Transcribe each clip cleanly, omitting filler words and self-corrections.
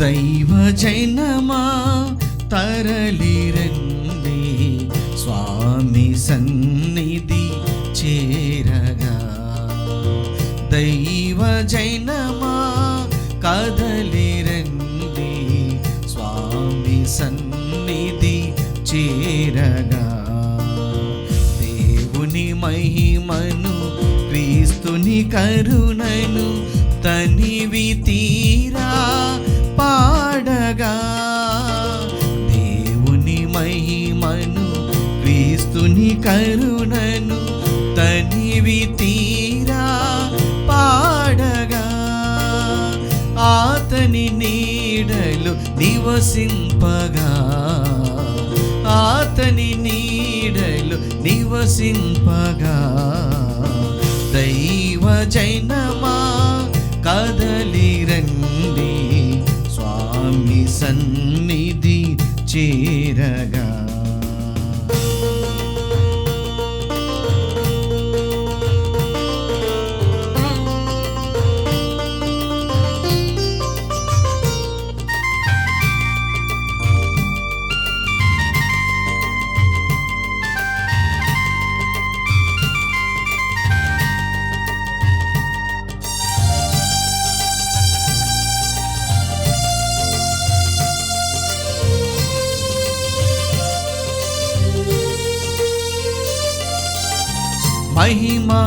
దైవ జనమా తరలిరండి, స్వామి సన్నిధి చేరగా. దైవ జనమా కదలిరండి, స్వామి సన్నిధి చేరగా. దేవుని మహిమను, క్రీస్తుని కరుణను తనివి తీరా పాడగా. దేవుని మహిమను, క్రీస్తుని కరుణను తనివి తీరా పాడగా. ఆతని నీడలు నివసింపగా, ఆతని నీడలు నివసింపగా. దైవ జనమా కదలిరండి, స్వామి సన్నిధి చేరగా.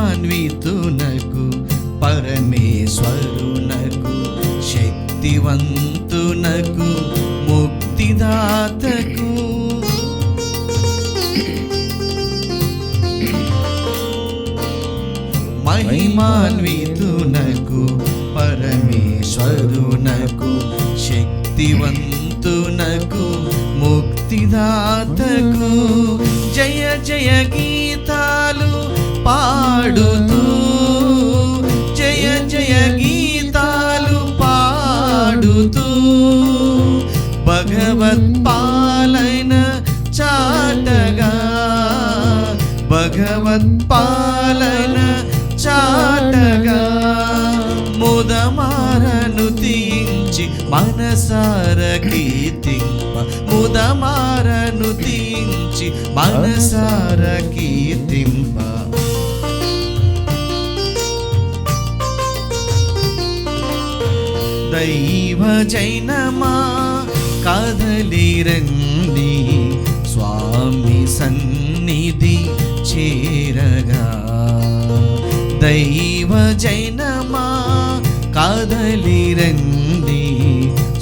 మహిమాన్వితునకు, పరమేశ్వరునకు, శక్తివంతునకు, ముక్తిదాతకు, మహిమాన్వితునకు, పరమేశ్వరునకు, శక్తివంతునకు, ముక్తిదాతకు జయ జయ గీతాలు పాడుతూ, జయ జయ గీతాలు పాడుతూ, భగవత్పాలన చాటగా, భగవత్పాలన చాటగా. ముదమారను తీయించి మనసార కీర్తింప, ముదమారను తీయించి మనసార కీర్తింప. దైవ జనమా కదలిరండి, స్వామి సన్నిధి చేరగా. దైవ జనమా కదలిరండి,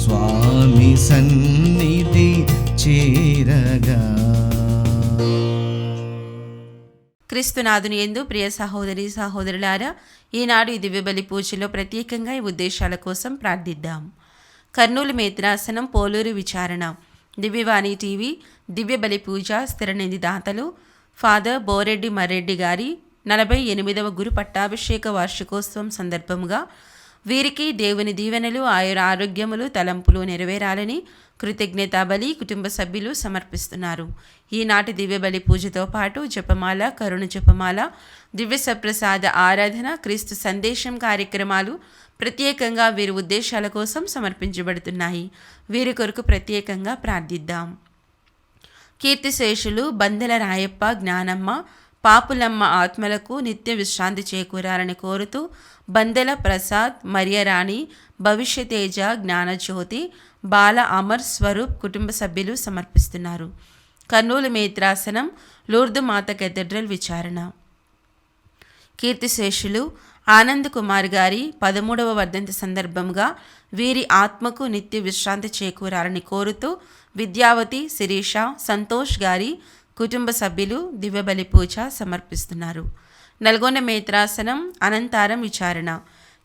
స్వామి సన్నిధి చేరగా. క్రీస్తునాథుని యందు ప్రియ సహోదరి సహోదరులారా, ఈనాడు ఈ దివ్యబలి పూజలో ప్రత్యేకంగా ఈ ఉద్దేశాల కోసం ప్రార్థిద్దాం. కర్నూలు మేత్రాసనం పోలూరు విచారణ దివ్యవాణి టీవీ దివ్యబలి పూజ స్థిరనిధి దాతలు ఫాదర్ బోరెడ్డి మర్రెడ్డి గారి 48వ గురు పట్టాభిషేక వార్షికోత్సవం సందర్భముగా వీరికి దేవుని దీవెనలు, ఆయుర ఆరోగ్యములు, తలంపులు నెరవేరాలని కృతజ్ఞతా బలి కుటుంబ సభ్యులు సమర్పిస్తున్నారు. ఈనాటి దివ్యబలి పూజతో పాటు జపమాల, కరుణ జపమాల, దివ్య సప్రసాద ఆరాధన, క్రీస్తు సందేశం కార్యక్రమాలు ప్రత్యేకంగా వీరి ఉద్దేశాల కోసం సమర్పించబడుతున్నాయి. వీరి కొరకు ప్రత్యేకంగా ప్రార్థిద్దాం. కీర్తిశేషులు బందెల రాయప్ప, జ్ఞానమ్మ, పాపులమ్మ ఆత్మలకు నిత్య విశ్రాంతి చేకూరాలని కోరుతూ బందెల ప్రసాద్, మరియరాణి, భవిష్యతేజ, జ్ఞానజ్యోతి, బాల అమర్ స్వరూప్ కుటుంబ సభ్యులు సమర్పిస్తున్నారు. కర్నూలు మేత్రాసనం లూర్దు మాత కేథడ్రల్ విచారణ కీర్తిశేషులు ఆనంద్ కుమార్ గారి 13వ వర్ధంతి సందర్భంగా వీరి ఆత్మకు నిత్య విశ్రాంతి చేకూరాలని కోరుతూ విద్యావతి, శిరీష, సంతోష్ గారి కుటుంబ సభ్యులు దివ్యబలి పూజ సమర్పిస్తున్నారు. నల్గొండ మేత్రాసనం అనంతారం విచారణ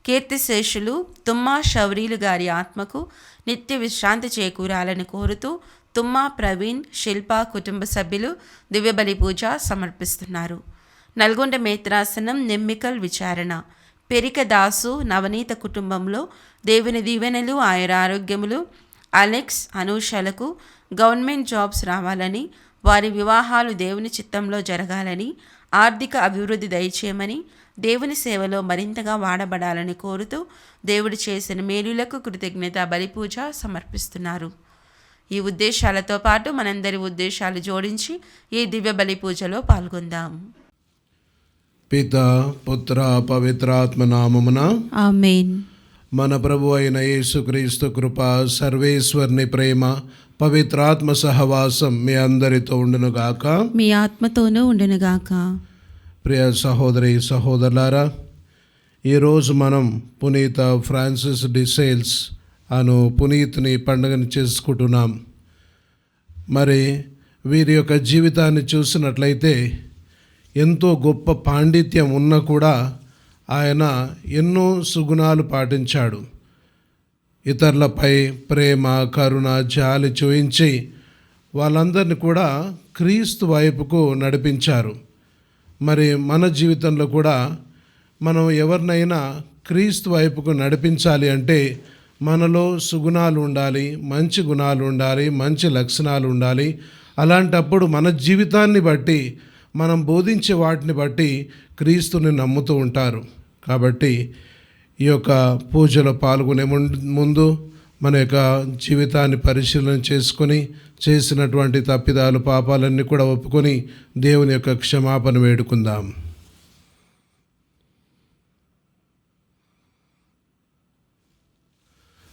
కీర్తిశేషులు తుమ్మా శౌరీలు గారి ఆత్మకు నిత్య విశ్రాంతి చేకూరాలని కోరుతూ తుమ్మా ప్రవీణ్, శిల్ప కుటుంబ సభ్యులు దివ్యబలి పూజ సమర్పిస్తున్నారు. నల్గొండ మేత్రాసనం నెమ్మికల్ విచారణ పెరిక దాసు, నవనీత కుటుంబంలో దేవుని దీవెనలు, ఆయుర ఆరోగ్యములు, అలెక్స్, అనూషలకు గవర్నమెంట్ జాబ్స్ రావాలని, వారి వివాహాలు దేవుని చిత్తంలో జరగాలని, ఆర్థిక అభివృద్ధి దయచేయమని, దేవుని సేవలో మరింతగా వాడబడాలని కోరుతూ దేవుడు చేసిన మేలులకు కృతజ్ఞత బలిపూజ సమర్పిస్తున్నారు. ఈ ఉద్దేశాలతో పాటు మనందరి ఉద్దేశాలు జోడించి ఈ దివ్య బలి పూజలో పాల్గొందాం. పిత పుత్ర పవిత్రాత్మ నామమున ఆమేన్. మన ప్రభు అయిన యేసుక్రీస్తు కృప, సర్వేశ్వరుని ప్రేమ, పవిత్రాత్మ సహవాసం మీ అందరితో ఉండునుగాక. మీ ఆత్మతోనూ ఉండునుగాక. ప్రియ సహోదరి సహోదరులారా, ఈరోజు మనం పునీత ఫ్రాన్సిస్ డి సేల్స్ అను పునీతుని పండుగను చేసుకుంటున్నాం. మరి వీరి యొక్క జీవితాన్ని చూసినట్లయితే ఎంతో గొప్ప పాండిత్యం ఉన్నా కూడా ఆయన ఎన్నో సుగుణాలు పాటించాడు. ఇతరులపై ప్రేమ, కరుణ, జాలి చూయించి వాళ్ళందరినీ కూడా క్రీస్తు వైపుకు నడిపించారు. మరి మన జీవితంలో కూడా మనం ఎవరినైనా క్రీస్తు వైపుకు నడిపించాలి అంటే మనలో సుగుణాలు ఉండాలి, మంచి గుణాలు ఉండాలి, మంచి లక్షణాలు ఉండాలి. అలాంటప్పుడు మన జీవితాన్ని బట్టి, మనం బోధించే వాటిని బట్టి క్రీస్తుని నమ్ముతూ ఉంటారు. కాబట్టి ఈ యొక్క పూజలో పాల్గొనే ముందు మన యొక్క జీవితాన్ని పరిశీలన చేసుకొని చేసినటువంటి తప్పిదాలు, పాపాలన్నీ కూడా ఒప్పుకొని దేవుని యొక్క క్షమాపణ వేడుకుందాం.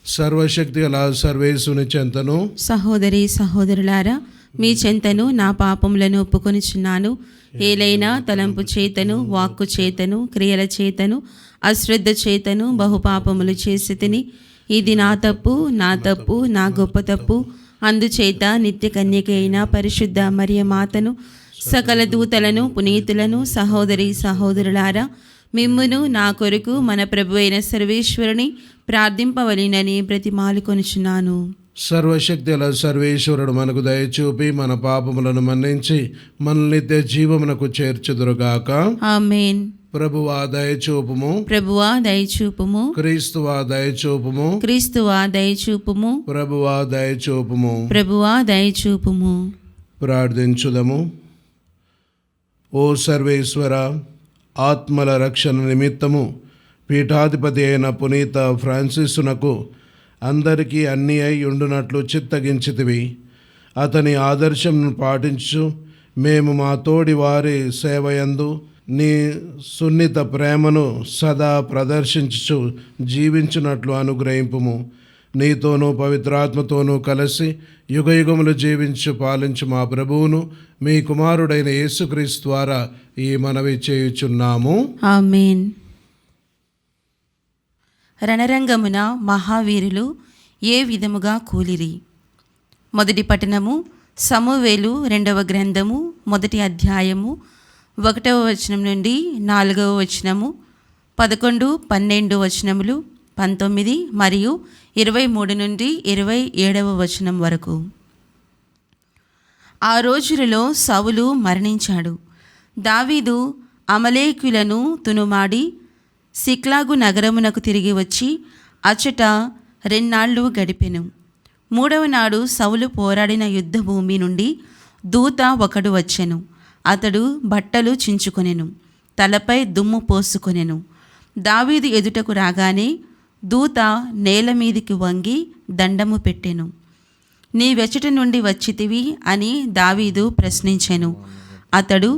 సర్వశక్తి గల సర్వేశ్వరుని చెంతను, సహోదరి సహోదరులారా, మీ చెంతను నా పాపములను ఒప్పుకొనిచున్నాను. ఏలైనా తలంపు చేతను, వాక్కు చేతను, క్రియల చేతను, అశ్రద్ధ చేతను బహుపాపములు చేసి తిని, ఇది నా తప్పు, నా గొప్ప తప్పు. అందుచేత నిత్య కన్యక అయిన పరిశుద్ధ మరియ మాతను, సకల దూతలను, పునీతులను, సహోదరి సహోదరులారా, మిమ్మును నా కొరకు మన ప్రభు అయిన సర్వేశ్వరుని ప్రార్థింపవలెనని బ్రతిమాలుకొనుచున్నాను. సర్వశక్తి గల సర్వేశ్వరుడు మనకు దయచూపి మన పాపములను మన్నించి మనల్ని నిత్య జీవమునకు చేర్చుదురుగాక. ఆమేన్. ప్రభువా దయచూపుము, ప్రభువా దయచూపుము, క్రీస్తువా దయచూపుము, క్రీస్తువా దయచూపుము, ప్రభువా దయచూపుము. ప్రభువా దయచూపుము. ప్రార్థించుదము. ఓ సర్వేశ్వర, ఆత్మల రక్షణ నిమిత్తము పీఠాధిపతి అయిన పునీత ఫ్రాన్సిస్సునకు అందరికీ అన్ని అయి ఉండునట్లు చిత్తగించితివి. అతని ఆదర్శంను పాటించు మేము మా తోడి వారి సేవయందు నీ సున్నిత ప్రేమను సదా ప్రదర్శించుచు జీవించున్నట్లు అనుగ్రహింపుము. నీతోనూ పవిత్రాత్మతోనూ కలిసి యుగయుగములు జీవించు పాలించు మా ప్రభువును, మీ కుమారుడైన యేసుక్రీస్తు ద్వారా ఈ మనవి చేయుచున్నాము. ఆమేన్. రణరంగమున మహావీరులు ఏ విధముగా కూలిరి. మొదటి పట్టణము సమూవేలు 2వ గ్రంథము 1వ అధ్యాయము 1వ వచనం నుండి 4వ వచనము, 11, 12 వచనములు, 19 మరియు 23 నుండి 27వ వచనం వరకు. ఆ రోజులలో సౌలు మరణించాడు. దావీదు అమలేకులను తునుమాడి సిక్లాగు నగరమునకు తిరిగి వచ్చి అచ్చట 2 నాళ్ళు గడిపెను. 3వ నాడు సౌలు పోరాడిన యుద్ధ భూమి నుండి దూత ఒకడు వచ్చెను. అతడు బట్టలు చించుకొనెను, తలపై దుమ్ము పోసుకొనెను. దావీదు ఎదుటకు రాగానే దూత నేల మీదికి వంగి దండము పెట్టెను. నీవెచ్చట నుండి వచ్చితివి అని దావీదు ప్రశ్నించెను. అతడు,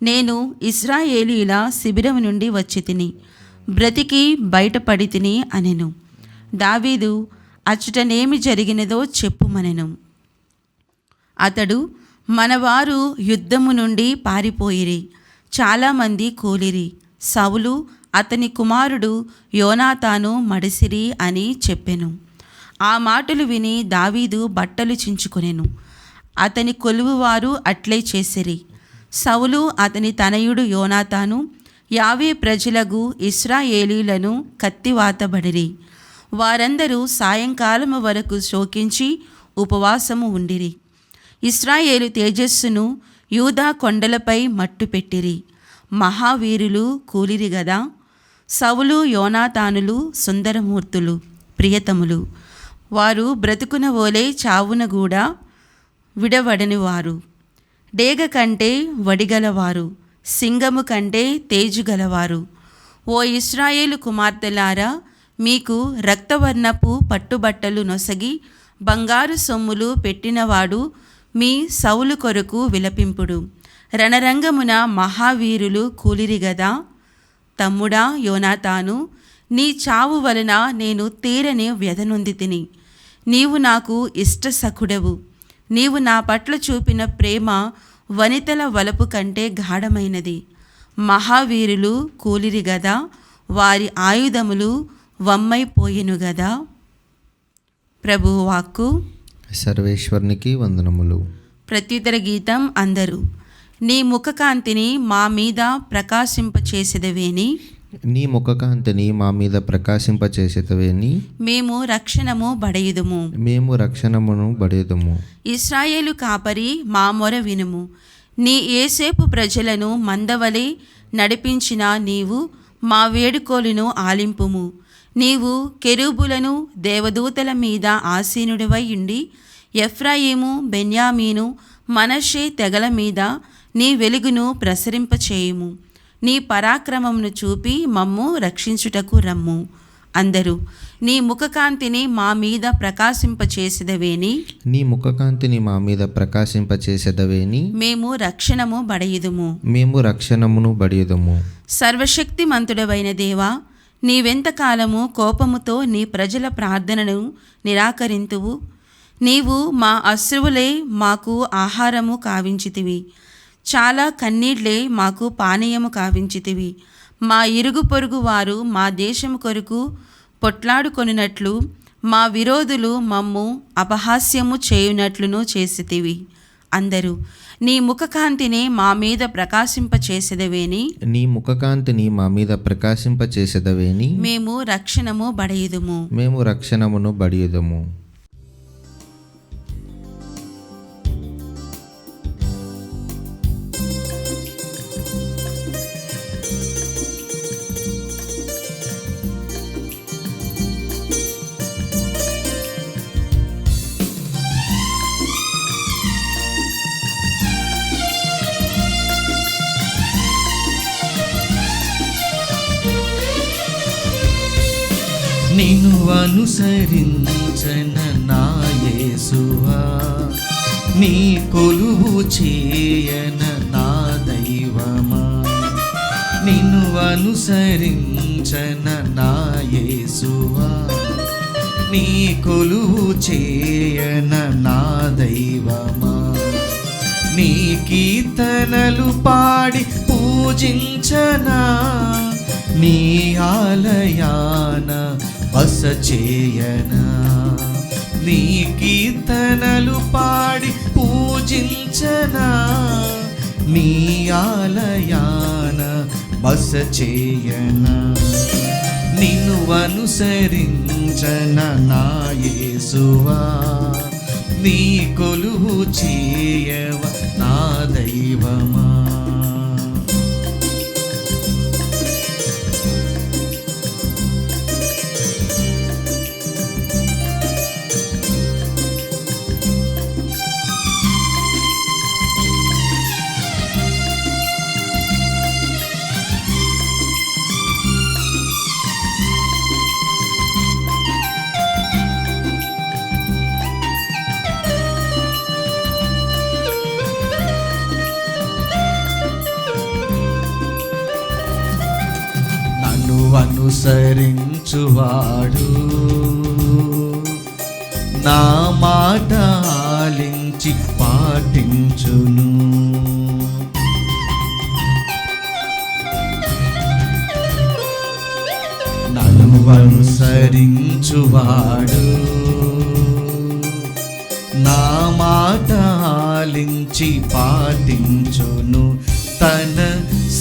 నేను ఇశ్రాయేలీల శిబిరం నుండి వచ్చి తిని బ్రతికి బయటపడి తిని అనెను. దావీదు, అచ్చటనేమి జరిగినదో చెప్పుమనెను. అతడు, మనవారు యుద్ధము నుండి పారిపోయిరి, చాలామంది కూలిరి, సౌలు అతని కుమారుడు యోనాతాను మడిసిరి అని చెప్పెను. ఆ మాటలు విని దావీదు బట్టలు చించుకొనెను. అతని కొలువువారు అట్లే చేసిరి. సౌలు అతని తనయుడు యోనాతాను యావే ప్రజలకు ఇశ్రాయేలీలను కత్తివాతబడిరి. వారందరూ సాయంకాలము వరకు శోకించి ఉపవాసము ఉండిరి. ఇశ్రాయేలు తేజస్సును యూదా కొండలపై మట్టు పెట్టిరి. మహావీరులు కూలిరి గదా. సౌలు యోనాతానులు సుందరమూర్తులు, ప్రియతములు. వారు బ్రతుకున వోలే చావున కూడా విడవడని వారు. డేగ కంటే వడిగలవారు, సింగము కంటే తేజుగలవారు. ఓ ఇశ్రాయేలు కుమార్తెలారా, మీకు రక్తవర్ణపు పట్టుబట్టలు నొసగి బంగారు సొమ్ములు పెట్టినవాడు మీ సౌలు కొరకు విలపింపుడు. రణరంగమున మహావీరులు కూలిరి గదా. తమ్ముడా యోనాతాను, నీ చావు వలన నేను తీరని వ్యధనొంది తిని. నీవు నాకు ఇష్టసఖుడవు. నీవు నా పట్ల చూపిన ప్రేమ వనితల వలపు కంటే గాఢమైనది. మహావీరులు కూలిరి గదా, వారి ఆయుధములు వమ్మైపోయెను గదా. ప్రభువు వాక్కు. సర్వేశ్వరునికి వందనములు. ప్రత్యుత్తర గీతం అందరూ. నీ ముఖకాంతిని మా మీద ప్రకాశింపచేసెదవేని, నీ ముఖకాంతిని మా మీద ప్రకాశింపచేసేతవేని మేము రక్షణము బడయుదుము. మేము రక్షణమును బడేదము. ఇశ్రాయేలు కాపరి, మా మొర వినుము. నీ ఏసేపు ప్రజలను మందవలే నడిపించిన నీవు మా వేడుకోలును ఆలింపుము. నీవు కెరూబులను దేవదూతల మీద ఆసీనుడివై ఉండి ఎఫ్రాయిము, బెన్యామీను, మనష్షే తెగల మీద నీ వెలుగును ప్రసరింపచేయుము. నీ పరాక్రమమును చూపి మమ్ము రక్షించుటకు రమ్ము. అందరూ. నీ ముఖకాంతిని మా మీద ప్రకాశింపచేసెదవేని, నీ ముఖకాంతిని మా మీద ప్రకాశింపచేసేదవేని మేము రక్షణము బడయుదుము. మేము రక్షణమును బడేదము. సర్వశక్తిమంతుడవైన దేవా, నీవెంతకాలము కోపముతో నీ ప్రజల ప్రార్థనను నిరాకరింతువు? నీవు మా అశ్రువులే మాకు ఆహారము కావించితివి, చాలా కన్నీళ్లే మాకు పానీయము కావించితివి. మా ఇరుగు పొరుగు వారు మా దేశము కొరకు పొట్లాడుకొనినట్లు మా విరోధులు మమ్ము అపహాస్యము చేయునట్లును చేసితివి. అందరూ. నీ ముఖకాంతిని మా మీద ప్రకాశింపచేసెదవేని, నీ ముఖకాంతిని మా మీద ప్రకాశింపచేసేదవేని మేము రక్షణము బడయుదుము. మేము రక్షణమును బడేదము. నిన్ను అనుసరించన నా యేసువా, నీ కొలువు చేయన నా దైవమా. నిన్ను అనుసరించన నా యేసువా, నీ కొలువు చేయన నా దైవమా. నీ కీర్తనలు పాడి పూజించనా, నీ ఆలయాన బస చేయనా. నీ కీర్తనలు పాడి పూజించనా, నీ ఆలయాన బస చేయనా. నిన్ను అనుసరించన నా యేసువా, నీ కొలువు చేయవ నా దైవమా. అనుసరించువాడు నా మాట ఆలించి పాటించును. నన్ను అనుసరించువాడు నా మాట ఆలించి పాటించును. తన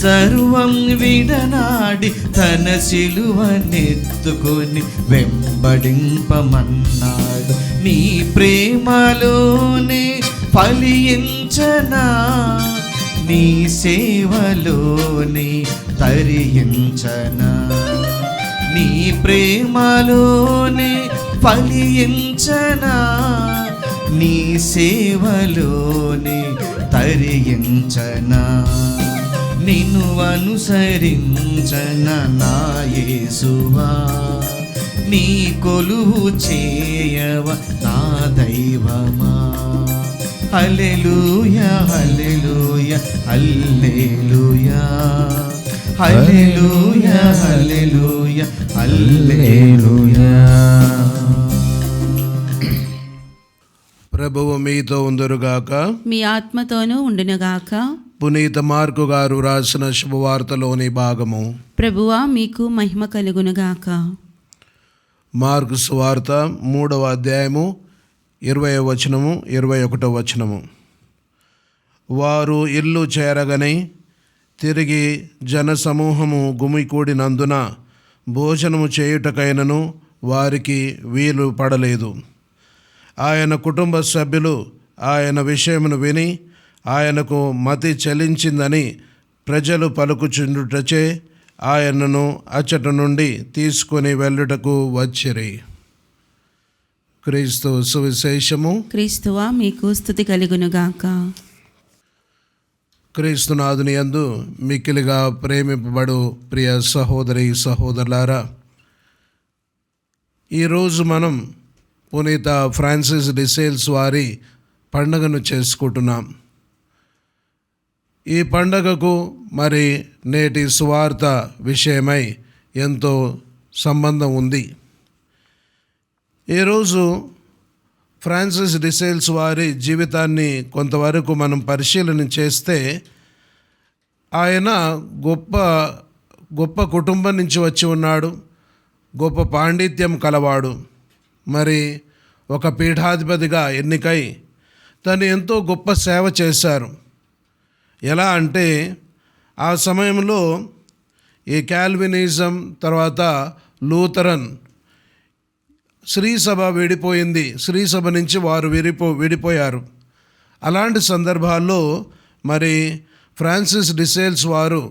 సర్వం విడనాడి తన సిలువనెత్తుకొని వెంబడింపమన్నాడు. నీ ప్రేమలోనే ఫలించనా, నీ సేవలోనే తరించనా. నీ ప్రేమలోనే ఫలించనా, నీ సేవలోనే తరించనా. నిన్ను అనుసరించన నా యేసువా, నీ కొలువు చేయవ నా దైవమా. హల్లెలూయా హల్లెలూయా హల్లెలూయా హల్లెలూయా హల్లెలూయా హల్లెలూయా. ప్రభువు మీతో ఉందరుగాక. మీ ఆత్మతోనూ ఉండునుగాక. పునీత మార్కు గారు రాసిన శుభవార్తలోని భాగము. ప్రభువా మీకు మహిమ కలుగునుగాక. మార్కు సువార్త 3వ అధ్యాయము 20వ వచనము 21వ వచనము. వారు ఇల్లు చేరగని తిరిగి జనసమూహము గుమికూడినందున భోజనము చేయుటకైనను వారికి వీలు పడలేదు. ఆయన కుటుంబ సభ్యులు ఆయన విషయమును విని ఆయనకు మతి చెలించిందని ప్రజలు పలుకుచుండుటచే ఆయనను అచ్చట నుండి తీసుకొని వెళ్ళుటకు వచ్చిరి. క్రీస్తు సువిశేషము. క్రీస్తువా మీకు స్తుతి కలుగునుగాక. క్రీస్తునాథుని యందు మిక్కిలిగా ప్రేమింపబడు ప్రియ సహోదరి సహోదరులారా, ఈరోజు మనం పునీత ఫ్రాన్సిస్ డిసేల్స్ వారి పండుగను చేసుకుంటున్నాం. ఈ పండుగకు మరి నేటి సువార్త విషయమై ఎంతో సంబంధం ఉంది. ఈరోజు ఫ్రాన్సిస్ డిసేల్స్ వారి జీవితాన్ని కొంతవరకు మనం పరిశీలన చేస్తే ఆయన గొప్ప కుటుంబం నుంచి వచ్చి ఉన్నాడు. గొప్ప పాండిత్యం కలవాడు. మరి ఒక పీఠాధిపతిగా ఎన్నికై తను ఎంతో గొప్ప సేవ చేశారు. ఎలా అంటే ఆ సమయంలో ఈ క్యాల్వినిజం తర్వాత లూథరన్ శ్రీసభ విడిపోయింది. శ్రీసభ నుంచి వారు విడిపోయారు. అలాంటి సందర్భాల్లో మరి ఫ్రాన్సిస్ డిసేల్స్ వారు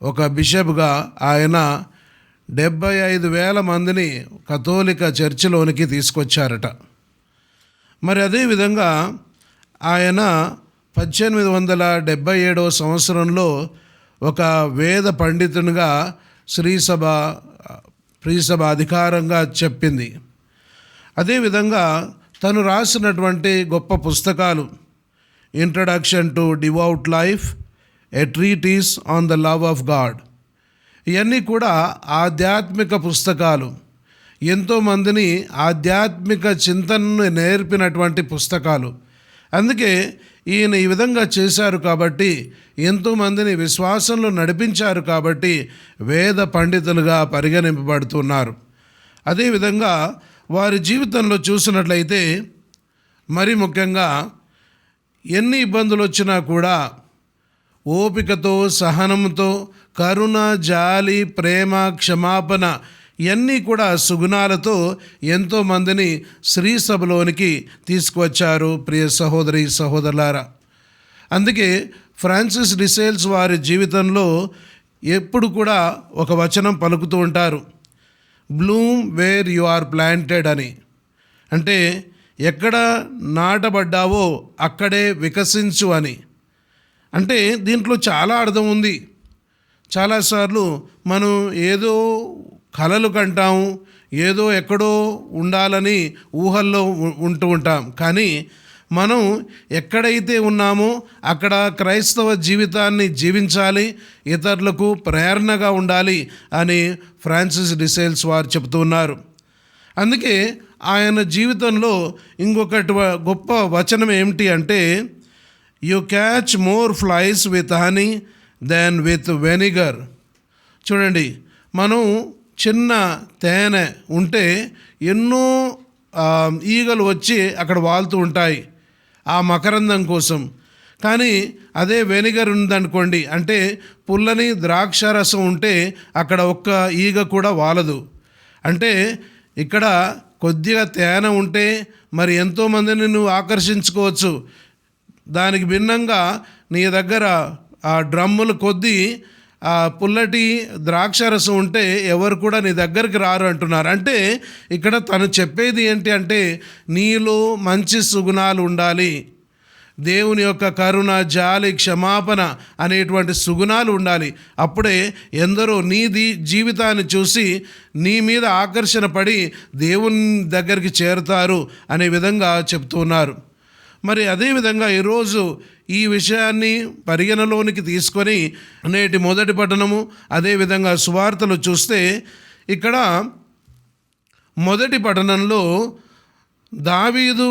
ఒక బిషప్గా ఆయన 75,000 మందిని కథోలిక చర్చిలోనికి తీసుకొచ్చారట. మరి అదేవిధంగా ఆయన 1877వ సంవత్సరంలో ఒక వేద పండితునిగా శ్రీసభ అధికారంగా చెప్పింది. అదేవిధంగా తను రాసినటువంటి గొప్ప పుస్తకాలు introduction to devout life, a treatise on the love of God, ఇవన్నీ కూడా ఆధ్యాత్మిక పుస్తకాలు. ఎంతోమందిని ఆధ్యాత్మిక చింతనను నేర్పినటువంటి పుస్తకాలు. అందుకే ఈయన ఈ విధంగా చేశారు కాబట్టి, ఎంతోమందిని విశ్వాసంలో నడిపించారు కాబట్టి వేద పండితులుగా పరిగణింపబడుతున్నారు. అదేవిధంగా వారి జీవితంలో చూసినట్లయితే మరి ముఖ్యంగా ఎన్ని ఇబ్బందులు వచ్చినా కూడా ఓపికతో, సహనంతో, కరుణ, జాలి, ప్రేమ, క్షమాపణ ఇవన్నీ కూడా సుగుణాలతో ఎంతోమందిని శ్రీసభలోనికి తీసుకువచ్చారు ప్రియ సహోదరి సహోదరులారా. అందుకే ఫ్రాన్సిస్ డిసేల్స్ వారి జీవితంలో ఎప్పుడు కూడా ఒక వచనం పలుకుతూ ఉంటారు, bloom where you are planted అని. అంటే ఎక్కడ నాటబడ్డావో అక్కడే వికసించు అని. అంటే దీంట్లో చాలా అర్థం ఉంది. చాలాసార్లు మనం ఏదో కలలు కంటాము, ఏదో ఎక్కడో ఉండాలని ఊహల్లో ఉంటూ ఉంటాం. కానీ మనం ఎక్కడైతే ఉన్నామో అక్కడ క్రైస్తవ జీవితాన్ని జీవించాలి, ఇతరులకు ప్రేరణగా ఉండాలి అని ఫ్రాన్సిస్ డిసేల్స్ వారు చెబుతున్నారు. అందుకే ఆయన జీవితంలో ఇంకొకటి గొప్ప వచనం ఏమిటి అంటే, you catch more flies with honey than with vinegar. చూడండి, మనం చిన్న తేనె ఉంటే ఎన్నో ఈగలు వచ్చి అక్కడ వాలుతూ ఉంటాయి ఆ మకరందం కోసం. కానీ అదే వెనిగర్ ఉందనుకోండి, అంటే పుల్లని ద్రాక్ష రసం ఉంటే అక్కడ ఒక్క ఈగ కూడా వాలదు. అంటే ఇక్కడ కొద్దిగా తేనె ఉంటే మరి ఎంతోమందిని నువ్వు ఆకర్షించుకోవచ్చు. దానికి భిన్నంగా నీ దగ్గర ఆ డ్రమ్ములు కొద్దీ ఆ పుల్లటి ద్రాక్షరసం ఉంటే ఎవరు కూడా నీ దగ్గరికి రారు అంటున్నారు. అంటే ఇక్కడ తను చెప్పేది ఏంటి అంటే, నీలో మంచి సుగుణాలు ఉండాలి, దేవుని యొక్క కరుణ, జాలి, క్షమాపణ అనేటువంటి సుగుణాలు ఉండాలి. అప్పుడే ఎందరో నీ జీవితాన్ని చూసి నీ మీద ఆకర్షణ పడి దేవుని దగ్గరికి చేరుతారు అనే విధంగా చెప్తున్నారు. మరి అదేవిధంగా ఈరోజు ఈ విషయాన్ని పరిగణలోనికి తీసుకొని నేటి మొదటి పట్టణము, అదేవిధంగా సువార్తలు చూస్తే ఇక్కడ మొదటి పట్టణంలో దావీదు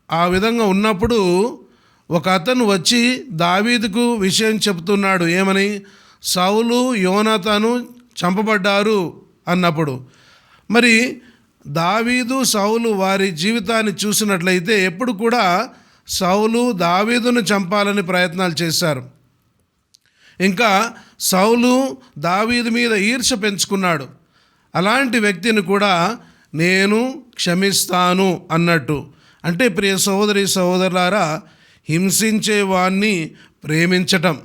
ఆ విధంగా ఉన్నప్పుడు ఒక అతను వచ్చి దావీదుకు విషయం చెప్తున్నాడు. ఏమని? సౌలు, యోనాతాను చంపబడ్డారు అన్నప్పుడు. మరి దావీదు, సౌలు వారి జీవితాన్ని చూసినట్లయితే ఎప్పుడు కూడా సౌలు దావీదును చంపాలని ప్రయత్నాలు చేశారు. ఇంకా సౌలు దావీదు మీద ఈర్ష్య పెంచుకున్నాడు. అలాంటి వ్యక్తిని కూడా నేను క్షమిస్తాను అన్నట్టు. అంటే ప్రియ సహోదరి సహోదరులారా, హింసించే వాణ్ణి ప్రేమించటం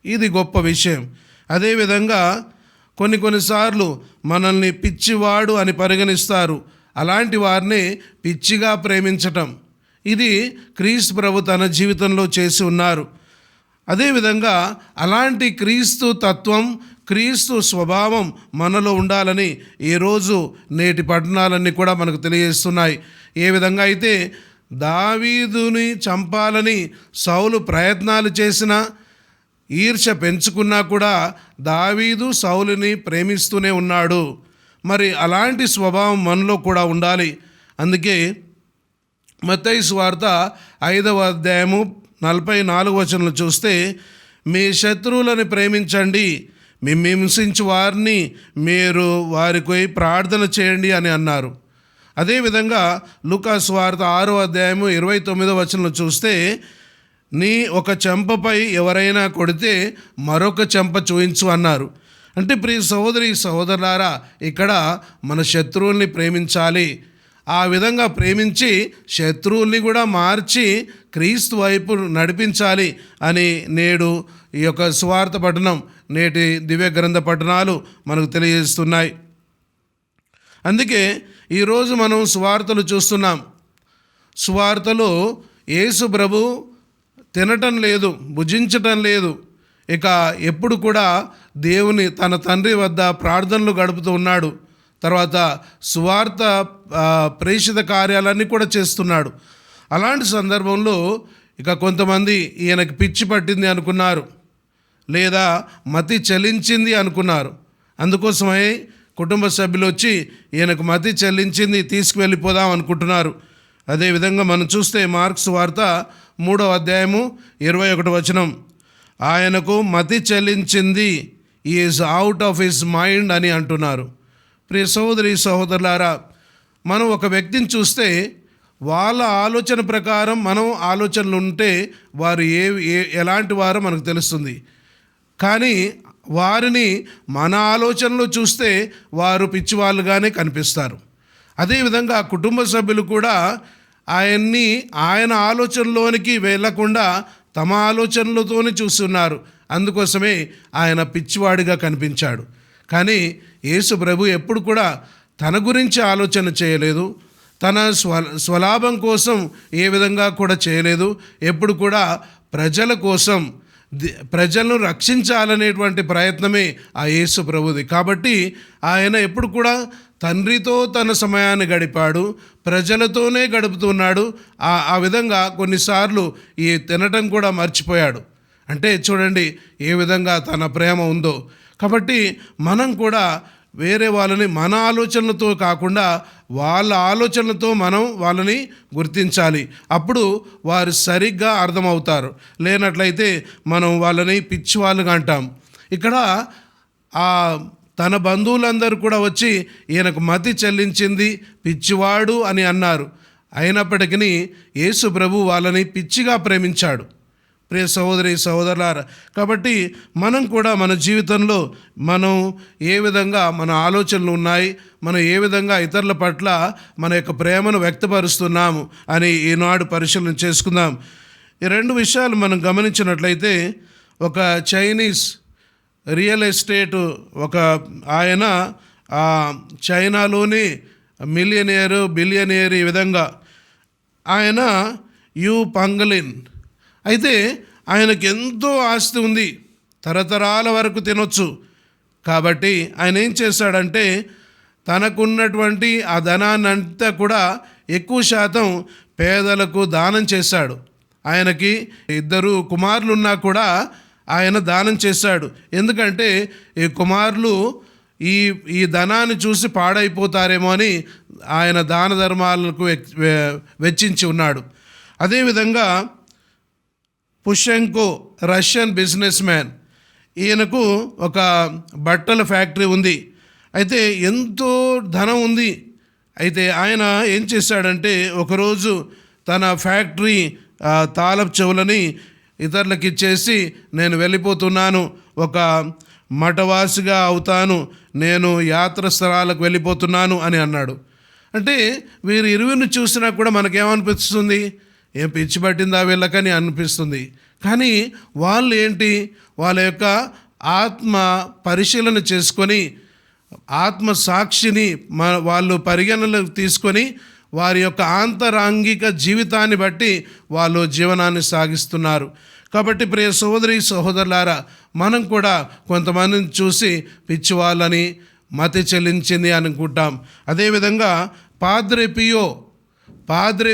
ఇది గొప్ప విషయం. అదేవిధంగా కొన్నిసార్లు మనల్ని పిచ్చివాడు అని పరిగణిస్తారు. అలాంటి వారిని పిచ్చిగా ప్రేమించటం ఇది క్రీస్తు ప్రభు తన జీవితంలో చేసి ఉన్నారు. అదేవిధంగా అలాంటి క్రీస్తు తత్వం, క్రీస్తు స్వభావం మనలో ఉండాలని ఈరోజు నేటి పట్టణాలన్నీ కూడా మనకు తెలియజేస్తున్నాయి. ఏ విధంగా అయితే దావీదుని చంపాలని సౌలు ప్రయత్నాలు చేసినా, ఈర్ష్య పెంచుకున్నా కూడా దావీదు సౌలుని ప్రేమిస్తూనే ఉన్నాడు. మరి అలాంటి స్వభావం మనలో కూడా ఉండాలి. అందుకే మత్తయి సువార్త 5వ అధ్యాయము 44వ వచనం చూస్తే, మీ శత్రువులను ప్రేమించండి, మిమ్మల్ని హింసించు వారిని మీరు వారికి ప్రార్థన చేయండి అని అన్నారు. అదేవిధంగా లూకా సువార్త 6వ అధ్యాయము 29వ వచనం చూస్తే, నీ ఒక చెంపపై ఎవరైనా కొడితే మరొక చెంప చూయించు అన్నారు. అంటే ప్రియ సహోదరి సహోదరులారా, ఇక్కడ మన శత్రువుల్ని ప్రేమించాలి. ఆ విధంగా ప్రేమించి శత్రువుల్ని కూడా మార్చి క్రీస్తు వైపు నడిపించాలి అని నేడు ఈ యొక్క సువార్త పఠనం, నేటి దివ్య గ్రంథ పఠనాలు మనకు తెలియజేస్తున్నాయి. అందుకే ఈరోజు మనం సువార్తలు చూస్తున్నాం. సువార్తలో యేసు ప్రభు తినటం లేదు, భుజించటం లేదు. ఇక ఎప్పుడు కూడా దేవుని తన తండ్రి వద్ద ప్రార్థనలు గడుపుతూ ఉన్నాడు. తర్వాత సువార్త ప్రేషిత కార్యాలన్నీ కూడా చేస్తున్నాడు. అలాంటి సందర్భంలో ఇక కొంతమంది ఈయనకి పిచ్చి పట్టింది అనుకున్నారు, లేదా మతి చెల్లించింది అనుకున్నారు. అందుకోసమై కుటుంబ సభ్యులు వచ్చి ఈయనకు మతి చెల్లించింది, తీసుకువెళ్ళిపోదాం అనుకుంటున్నారు. అదేవిధంగా మనం చూస్తే మార్క్స్ వార్త 3వ అధ్యాయము 21వ వచనం, ఆయనకు మతి చెల్లించింది, is out of his mind అని అంటున్నారు. ప్రియ సహోదరి సహోదరులారా, మనం ఒక వ్యక్తిని చూస్తే వాళ్ళ ఆలోచన ప్రకారం మనం ఆలోచనలు ఉంటే వారు ఎలాంటి వారో మనకు తెలుస్తుంది. కానీ వారిని మన ఆలోచనలో చూస్తే వారు పిచ్చివాళ్ళుగానే కనిపిస్తారు. అదేవిధంగా కుటుంబ సభ్యులు కూడా ఆయన ఆలోచనలోనికి వెళ్ళకుండా తమ ఆలోచనలతోనే చూస్తున్నారు. అందుకోసమే ఆయన పిచ్చివాడిగా కనిపించాడు. కానీ యేసు ప్రభు ఎప్పుడు కూడా తన గురించి ఆలోచన చేయలేదు, తన స్వలాభం కోసం ఏ విధంగా కూడా చేయలేదు. ఎప్పుడు కూడా ప్రజల కోసం, ప్రజలను రక్షించాలనేటువంటి ప్రయత్నమే ఆ యేసు ప్రభుది. కాబట్టి ఆయన ఎప్పుడు కూడా తండ్రితో తన సమయాన్ని గడిపాడు, ప్రజలతోనే గడుపుతున్నాడు. ఆ విధంగా కొన్నిసార్లు ఈ తినటం కూడా మర్చిపోయాడు. అంటే చూడండి ఏ విధంగా తన ప్రేమ ఉందో. కాబట్టి మనం కూడా వేరే వాళ్ళని మన ఆలోచనలతో కాకుండా వాళ్ళ ఆలోచనలతో మనం వాళ్ళని గుర్తించాలి. అప్పుడు వారు సరిగ్గా అర్థమవుతారు. లేనట్లయితే మనం వాళ్ళని పిచ్చివాళ్ళుగా అంటాం. ఇక్కడ తన బంధువులందరూ కూడా వచ్చి ఈయనకు మతి చెల్లించింది, పిచ్చివాడు అని అన్నారు. అయినప్పటికీ యేసు ప్రభు వాళ్ళని పిచ్చిగా ప్రేమించాడు. ప్రియ సహోదరి సహోదరులారా, కాబట్టి మనం కూడా మన జీవితంలో మనం ఏ విధంగా మన ఆలోచనలు ఉన్నాయి, మనం ఏ విధంగా ఇతరుల పట్ల మన యొక్క ప్రేమను వ్యక్తపరుస్తున్నాము అని ఈనాడు పరిశీలన చేసుకుందాం. ఈ రెండు విషయాలు మనం గమనించినట్లయితే, ఒక చైనీస్ రియల్ ఎస్టేట్ ఆయన చైనాలోని బిలియనియర్ ఈ విధంగా ఆయన యూ పంగలిన్ అయితే ఆయనకి ఎంతో ఆస్తి ఉంది, తరతరాల వరకు తినొచ్చు. కాబట్టి ఆయన ఏం చేశాడంటే తనకున్నటువంటి ఆ ధనాన్ని అంతా కూడా ఎక్కువ శాతం పేదలకు దానం చేశాడు. ఆయనకి 2 కుమారులు ఉన్నా కూడా ఆయన దానం చేశాడు. ఎందుకంటే ఈ కుమారులు ఈ ధనాన్ని చూసి పాడైపోతారేమో అని ఆయన దాన ధర్మాలకు వెచ్చించి ఉన్నాడు. అదేవిధంగా పుషెంకో రష్యన్ బిజినెస్ మ్యాన్, ఈయనకు ఒక బట్టల ఫ్యాక్టరీ ఉంది. అయితే ఎంతో ధనం ఉంది. అయితే ఆయన ఏం చేశాడంటే ఒకరోజు తన ఫ్యాక్టరీ తాళపు చెవులని ఇతరులకు ఇచ్చేసి నేను వెళ్ళిపోతున్నాను, ఒక మఠవాసిగా అవుతాను, నేను యాత్ర స్థలాలకు వెళ్ళిపోతున్నాను అని అన్నాడు. అంటే వీరు ఇరువురిని చూసినా కూడా మనకేమనిపిస్తుంది, ఏం పిచ్చి పట్టిందా వీళ్ళకని అనిపిస్తుంది. కానీ వాళ్ళు ఏంటి, వాళ్ళ యొక్క ఆత్మ పరిశీలన చేసుకొని ఆత్మ సాక్షిని వాళ్ళు పరిగణనలోకి తీసుకొని వారి యొక్క ఆంతరాంగిక జీవితాన్ని బట్టి వాళ్ళు జీవనాన్ని సాగిస్తున్నారు. కాబట్టి ప్రియ సోదరి సహోదరులారా, మనం కూడా కొంతమందిని చూసి పిచ్చి వాళ్ళని మతి చెల్లించింది అనుకుంటాం. అదేవిధంగా పాద్రే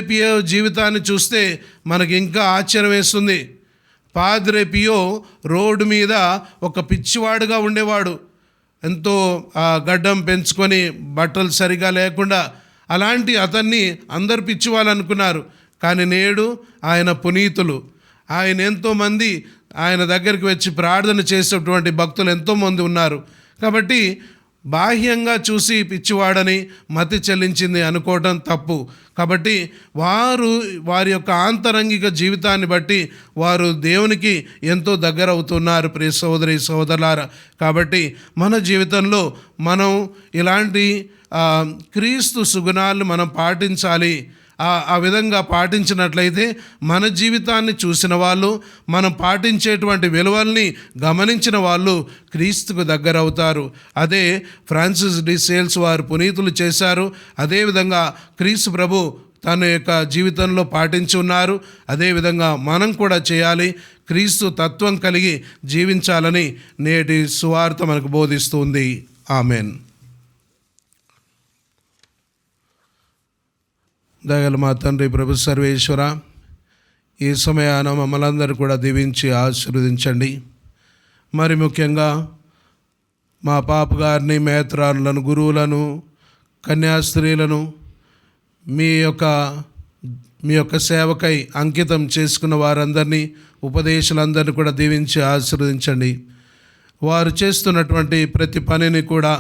పియో జీవితాన్ని చూస్తే మనకి ఇంకా ఆశ్చర్యం వేస్తుంది. పాద్రే పియో రోడ్డు మీద ఒక పిచ్చివాడుగా ఉండేవాడు, ఎంతో గడ్డం పెంచుకొని బట్టలు సరిగా లేకుండా. అలాంటి అతన్ని అందరు పిచ్చివాళ్ళు అనుకున్నారు. కానీ నేడు ఆయన పునీతులు, ఆయన ఎంతోమంది ఆయన దగ్గరికి వచ్చి ప్రార్థన చేసేటువంటి భక్తులు ఎంతోమంది ఉన్నారు. కాబట్టి బాహ్యంగా చూసి పిచ్చివాడని మతి చెల్లించింది అనుకోవడం తప్పు. కాబట్టి వారి యొక్క ఆంతరంగిక జీవితాన్ని బట్టి వారు దేవునికి ఎంతో దగ్గర అవుతున్నారు ప్రియ సోదరి సోదరులారా. కాబట్టి మన జీవితంలో మనం ఇలాంటి క్రీస్తు సుగుణాలను మనం పాటించాలి. ఆ విధంగా పాటించినట్లయితే మన జీవితాన్ని చూసిన వాళ్ళు, మనం పాటించేటువంటి విలువల్ని గమనించిన వాళ్ళు క్రీస్తుకు దగ్గర అవుతారు. అదే ఫ్రాన్సిస్ డి సేల్స్ వారు పునీతులు చేశారు. అదేవిధంగా క్రీస్తు ప్రభు తన యొక్క జీవితంలో పాటించి ఉన్నారు. అదేవిధంగా మనం కూడా చేయాలి. క్రీస్తు తత్వం కలిగి జీవించాలని నేటి సువార్త మనకు బోధిస్తుంది. ఆమెన్. దయగల మా తండ్రి ప్రభు సర్వేశ్వర, ఈ సమయాన మమ్మల్ని అందరూ కూడా దీవించి ఆశీర్వదించండి. మరి ముఖ్యంగా మా పాప గారిని, మేత్రాలను, గురువులను, కన్యాస్త్రీలను మీ యొక్క సేవకై అంకితం చేసుకున్న వారందరినీ, ఉపదేశాలందరినీ కూడా దీవించి ఆశీర్వదించండి. వారు చేస్తున్నటువంటి ప్రతి పనిని కూడా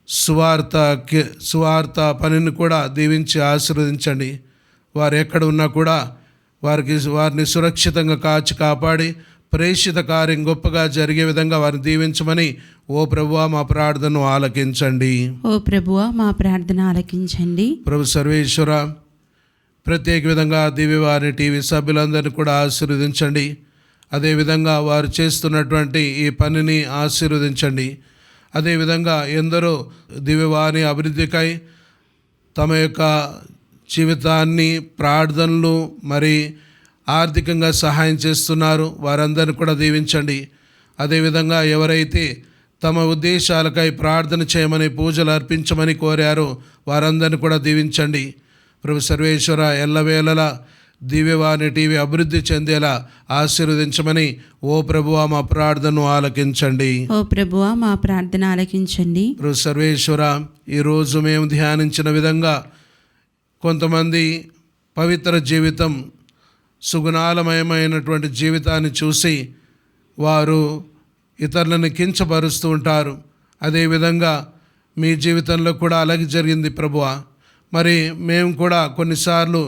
సువార్త పనిని కూడా దీవించి ఆశీర్వదించండి. వారు ఎక్కడ ఉన్నా కూడా వారిని సురక్షితంగా కాపాడి ప్రేషిత కార్యం గొప్పగా జరిగే విధంగా వారిని దీవించమని ఓ ప్రభువా మా ప్రార్థనను ఆలకించండి. ప్రభు సర్వేశ్వర, ప్రత్యేక విధంగా దివ్యవాణి టీవీ సభ్యులందరినీ కూడా ఆశీర్వదించండి. అదేవిధంగా వారు చేస్తున్నటువంటి ఈ పనిని ఆశీర్వదించండి. అదేవిధంగా ఎందరో దివ్యవాణి అభివృద్ధికై తమ యొక్క జీవితాన్ని, ప్రార్థనలు, మరి ఆర్థికంగా సహాయం చేస్తున్నారు, వారందరిని కూడా దీవించండి. అదేవిధంగా ఎవరైతే తమ ఉద్దేశాలకై ప్రార్థన చేయమని, పూజలు అర్పించమని కోరారో వారందరిని కూడా దీవించండి. ప్రభు సర్వేశ్వర, ఎల్లవేళలా దివ్యవాణి టీవీ అభివృద్ధి చెందేలా ఆశీర్వదించమని ఓ ప్రభువా మా ప్రార్థనను ఆలకించండి. ప్రభు సర్వేశ్వర, ఈరోజు మేము ధ్యానించిన విధంగా కొంతమంది పవిత్ర జీవితం, సుగుణాలమయమైనటువంటి జీవితాన్ని చూసి వారు ఇతరులను కించపరుస్తూ ఉంటారు. అదేవిధంగా మీ జీవితంలో కూడా అలాగే జరిగింది ప్రభువా. మరి మేము కూడా కొన్నిసార్లు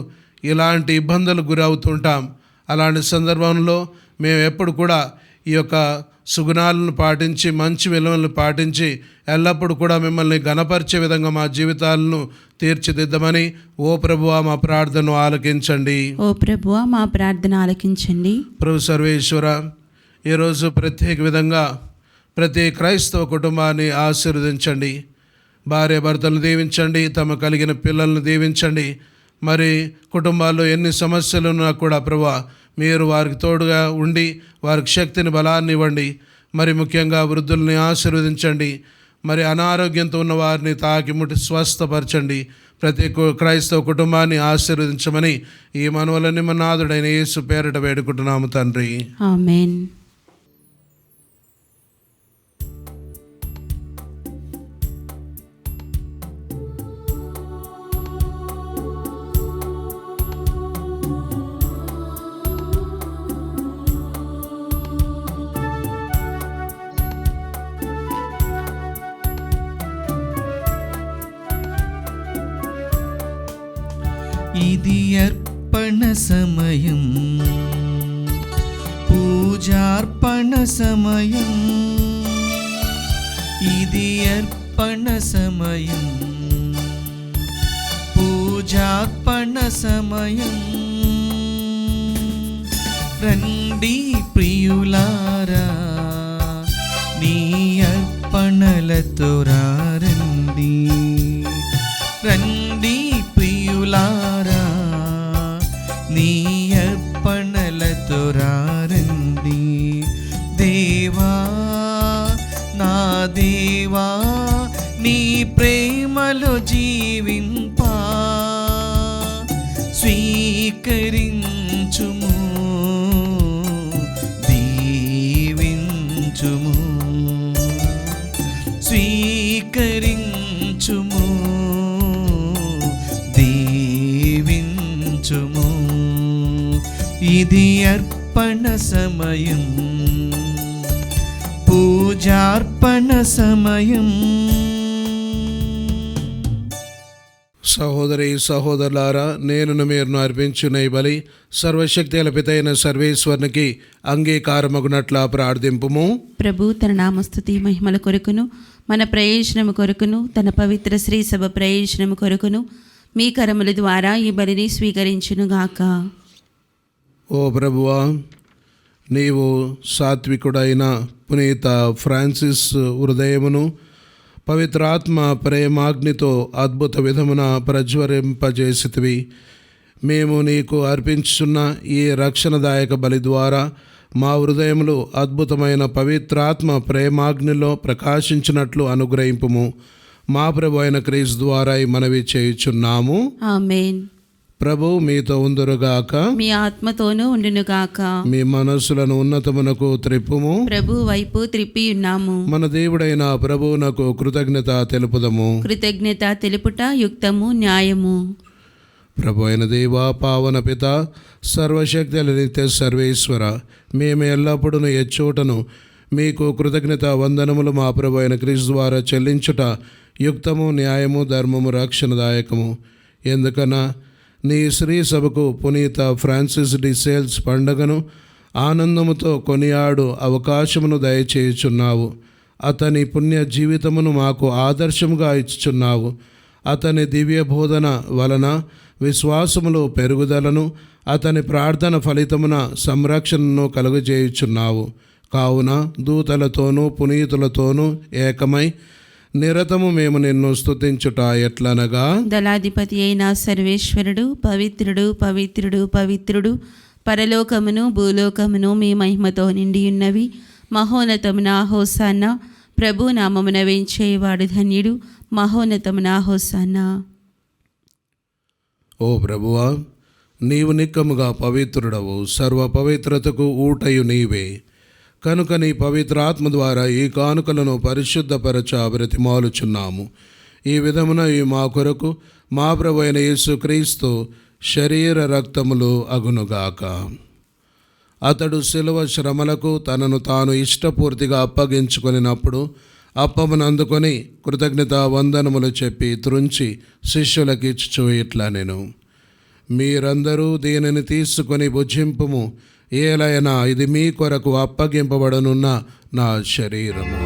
ఇలాంటి ఇబ్బందులు గురవుతుంటాం. అలాంటి సందర్భంలో మేము ఎప్పుడు కూడా ఈ యొక్క సుగుణాలను పాటించి, మంచి విలువలను పాటించి ఎల్లప్పుడూ కూడా మిమ్మల్ని ఘనపరిచే విధంగా మా జీవితాలను తీర్చిదిద్దమని ఓ ప్రభువా మా ప్రార్థనను ఆలకించండి. ప్రభు సర్వేశ్వర, ఈరోజు ప్రత్యేక విధంగా ప్రతి క్రైస్తవ కుటుంబాన్ని ఆశీర్వదించండి. భార్య భర్తలను దీవించండి, తమ కలిగిన పిల్లలను దీవించండి. మరి కుటుంబాల్లో ఎన్ని సమస్యలు ఉన్నా కూడా ప్రభువా మీరు వారికి తోడుగా ఉండి వారికి శక్తిని బలాన్ని ఇవ్వండి. మరి ముఖ్యంగా వృద్ధుల్ని ఆశీర్వదించండి. మరి అనారోగ్యంతో ఉన్న వారిని తాకి ముట్టి స్వస్థపరచండి. ప్రతి క్రైస్తవ కుటుంబాన్ని ఆశీర్వదించమని ఈ మనవలని మన నాథుడైన యేసు పేరిట వేడుకుంటున్నాము తండ్రి. ఆమేన్. ఇది అర్పణ సమయం, పూజార్పణ సమయం. ఇది అర్పణ సమయం, పూజార్పణ సమయం. రండి ప్రియులారా, నీ అర్పణలతో రండి. రండి ప్రియులారా, నీ అర్పణలతో రండి. దేవా నా దేవా, నీ ప్రేమలో జీవింపా స్వీకరించుము, దీవించుము. స్వీకరించుము, దీవించుము. ఇది అర్పణ సమయం, పూజార్పణ సమయం. సహోదరి సహోదరులారా, నేను మీరును అర్పించిన ఈ బలి సర్వశక్తి పితైన సర్వేశ్వరునికి అంగీకారమగునట్లా ప్రార్థింపుము. ప్రభు తన నామస్తుతి మహిమల కొరకును మన ప్రయోజనము కొరకును తన పవిత్ర శ్రీ సభ ప్రయోజనము కొరకును మీ కరముల ద్వారా ఈ బలిని స్వీకరించునుగాక. ఓ ప్రభువా, నీవు సాత్వికుడైన పునీత ఫ్రాన్సిస్ హృదయమును పవిత్రాత్మ ప్రేమాగ్నితో అద్భుత విధమున ప్రజ్వరింపజేసితివి. మేము నీకు అర్పించున్న ఈ రక్షణదాయక బలి ద్వారా మా హృదయములు అద్భుతమైన పవిత్రాత్మ ప్రేమాగ్నిలో ప్రకాశించినట్లు అనుగ్రహింపుము. మా ప్రభు అయిన క్రీస్తు ద్వారా ఈ మనవి చేయుచున్నాము. ఆమేన్. ప్రభు మీతో ఉందురుగాక, మీ ఆత్మతోనూ ఉండునుగాక. మీ మనస్సులను ఉన్నతమునకు త్రిప్పుము. ప్రభు వైపు త్రిప్పి ఉన్నాము. మన దేవుడైన ప్రభువునకు కృతజ్ఞత తెలుపుదము. కృతజ్ఞత తెలుపుట యుక్తము, న్యాయము. ప్రభు అయిన దేవా, పావన పిత, సర్వశక్తి నిత్య సర్వేశ్వర, మేము ఎల్లప్పుడూ ఎచ్చోటను మీకు కృతజ్ఞత వందనములు మా ప్రభు అయిన క్రీస్తు ద్వారా చెల్లించుట యుక్తము, న్యాయము, ధర్మము, రక్షణదాయకము. ఎందుకన్నా నీ శ్రీ సభకు పునీత ఫ్రాన్సిస్ డి సేల్స్ పండగను ఆనందముతో కొనియాడు అవకాశమును దయచేయుచున్నావు. అతని పుణ్య జీవితమును మాకు ఆదర్శముగా ఇచ్చుచున్నావు. అతని దివ్య బోధన వలన విశ్వాసములో పెరుగుదలను, అతని ప్రార్థన ఫలితమున సంరక్షణను కలుగజేయుచున్నావు. కావున దూతలతోనూ పునీతులతోనూ ఏకమై నిరతము మేము నిన్ను స్తుతించుట ఎట్లనగా, దళాధిపతి అయిన సర్వేశ్వరుడు పవిత్రుడు పవిత్రుడు పవిత్రుడు, పరలోకమును భూలోకమును మీ మహిమతో నిండియున్నవి. మహోన్నతమున హోసాన్న, ప్రభు నామమున వేంచేవాడు ధన్యుడు. మహోన్నతమున హోసాన్న. ఓ ప్రభువా, నీవు నిక్కముగా పవిత్రుడవు, సర్వ పవిత్రతకు ఊటయు నీవే. కనుక నీ పవిత్రాత్మ ద్వారా ఈ కానుకలను పరిశుద్ధపరచ బ్రతిమాలుచున్నాము. ఈ విధమున ఈ మా కొరకు మా ప్రభు అయిన యేసుక్రీస్తు శరీర రక్తములు అగునుగాక. అతడు శిలువ శ్రమలకు తనను తాను ఇష్టపూర్తిగా అప్పగించుకొనినప్పుడు అప్పమును అందుకొని కృతజ్ఞత వందనములు చెప్పి త్రుంచి శిష్యులకిచ్చుచు ఇట్లా నేను, మీరందరూ దీనిని తీసుకొని భుజింపుము, ఏలైనా ఇది మీ కొరకు అప్పగింపబడనున్న నా శరీరము.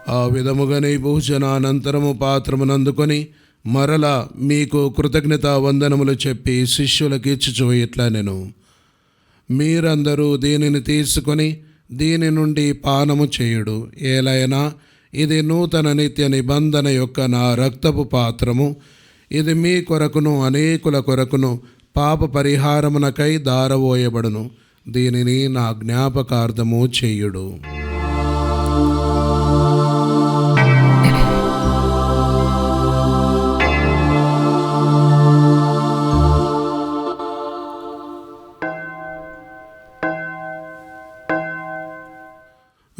ఆ విధముగానే భోజనానంతరము పాత్రమునందుకొని మరలా మీకు కృతజ్ఞత వందనములు చెప్పి శిష్యులకు ఇచ్చుచు ఇట్లా నేను, మీరందరూ దీనిని తీసుకొని దీని నుండి పానము చేయుడు. ఏలైనా ఇది నూతన నిత్య నిబంధన యొక్క నా రక్తపు పాత్రము. ఇది మీ కొరకును అనేకుల కొరకును పాప పరిహారమునకై దారవోయబడును. దీనిని నా జ్ఞాపకార్థము చేయుడు.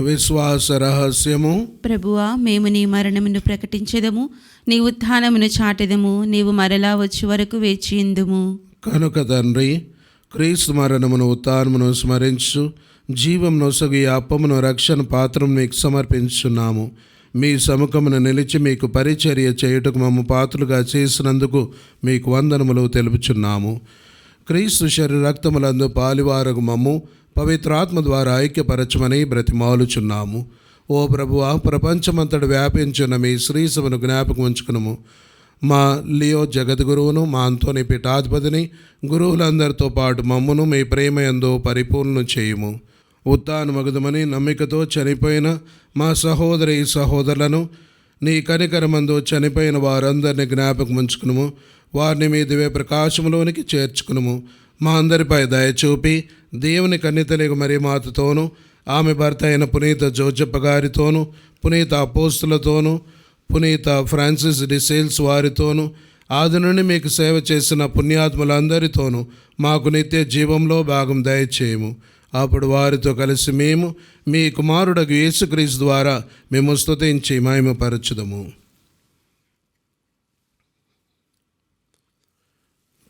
విశ్వాస రహస్యము. ప్రభువా, మేము నీ మరణమును ప్రకటించెదము, నీ ఉత్థానమును చాటెదము, నీవు మరలా వచ్చే వరకు వేచియుందుము. కనుక తండ్రి, క్రీస్తు మరణమును ఉత్థానమును స్మరించు జీవం నొసగి అప్పమును రక్షణ పాత్రను మీకు సమర్పించున్నాము. మీ సముఖమును నిలిచి మీకు పరిచర్య చేయుటకు మమ్ము పాత్రులుగా చేసినందుకు మీకు వందనములు తెలుపుచున్నాము. క్రీస్తు శరీర రక్తములందు పాలివారగు మమ్ము పవిత్రాత్మ ద్వారా ఐక్యపరచమని బ్రతిమాలుచున్నాము. ఓ ప్రభువా, ప్రపంచమంతటి వ్యాపించిన మీ శ్రీసభను జ్ఞాపకం ఉంచుకునము. మా లియో జగద్గురువును, మా అంతోని పీఠాధిపతిని, గురువులందరితో పాటు మమ్మును మీ ప్రేమయందు పరిపూర్ణ చేయుము. ఉత్థానమగుదమని నమ్మికతో చనిపోయిన మా సహోదరి సహోదరులను నీ కనికరమందు చనిపోయిన వారందరినీ జ్ఞాపకం ఉంచుకునుము. వారిని మీ దివ్య ప్రకాశములోనికి చేర్చుకునుము. మా అందరిపై దయచూపి దేవుని కన్నితలేగు మరియమాతతోనూ, ఆమె భర్త అయిన పునీత జోజప్ప గారితోనూ, పునీత అపోస్తులతోనూ, పునీత ఫ్రాన్సిస్ డిసేల్స్ వారితోనూ, ఆది నుండి మీకు సేవ చేసిన పుణ్యాత్ములందరితోనూ మాకు నిత్య జీవంలో భాగం దయచేయము. అప్పుడు వారితో కలిసి మేము మీ కుమారుడగు యేసుక్రీస్తు ద్వారా మేము స్తుతించి మహిమపరచుదము.